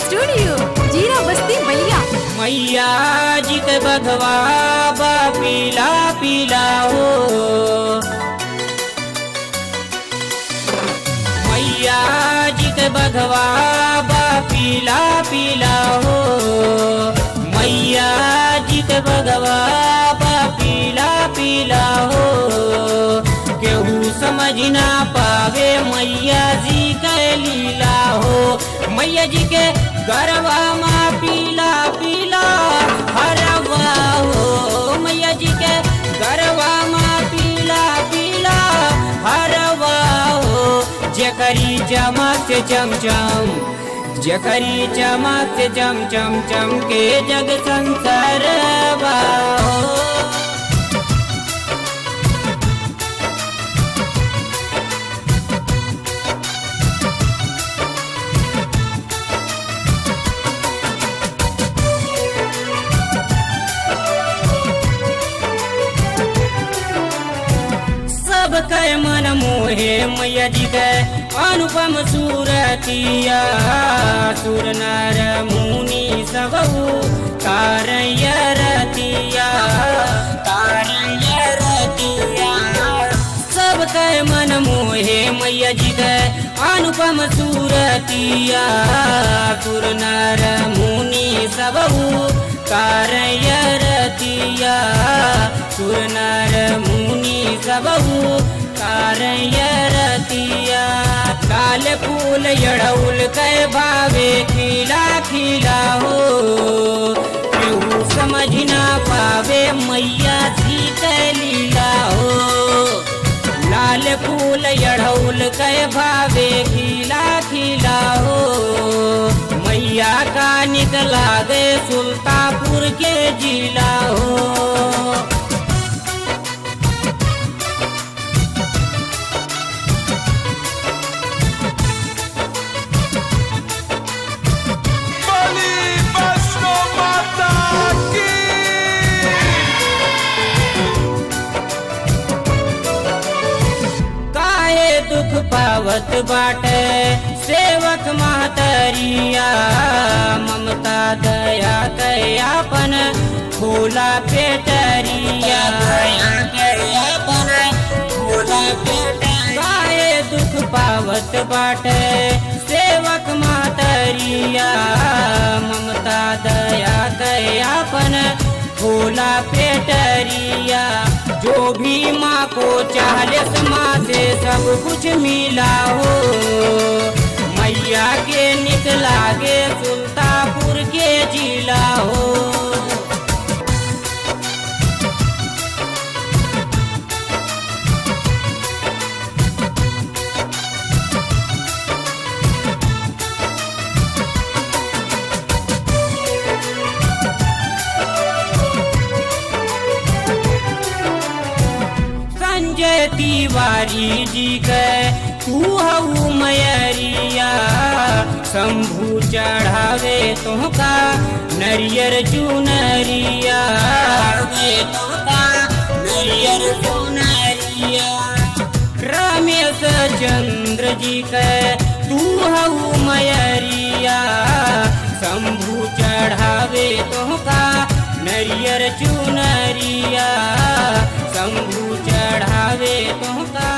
Studio जीरा बस्ती बलिया। मैया जी के बघवा बा पीला पीला हो, मैया जी के बघवा बा पीला पीला हो, मैया जी के बघवा बा पीला पीला हो। केहू समझ ना पावे मैया जी के लीला हो, मैया जी के गरबा माँ पीला पीला हरवा हो, मैया जी के गरबा माँ पीला पीला हरवा हो। जकरी चमक चमचम, जकरी चमक चमचम चमके जग संसारवा हो। सबके मन मोहे मैया जी के अनुपम सूरतिया, सुर नर मुनि सबहु कारय रतिया, कारय रतिया। सबके मन मोहे मैया जी के अनुपम सूरतिया, सुर नर मुनि सबहु कारय रतिया, सुर नर मुनि सबहु कारय रतिया। काल फूल यड़ौल के भावे खिला खिला हो, केहू समझ ना पावे मैया जी के लीला हो। लाल फूल यड़ौल के भावे खिला खिला हो, मैया का निकला दे सुल्तानपुर के जिला हो। दुख पावत बाटे सेवक महतरिया, ममता दया कयापन फूला पेटरिया, कयापन फूला पेटरिया। दुख पावत बाटे सेवक महतरिया, ममता दया कयापन फूला पेटरिया। जो भी माँ को चाहले माँ से सब कुछ मिला हो, मैया के निकला गे सुल्तानपुर के जिला हो। संजय तिवारी जी के तू हऊ मैरिया, शंभू चढ़ावे तुमका नरियर चुनरिया, नरियर चुनरिया। रमेश चंद्र जी के तू हऊ मैरिया, शंभू चढ़ावे तुमका नरियर चुनरिया, शंभू चढ़ावे तुमका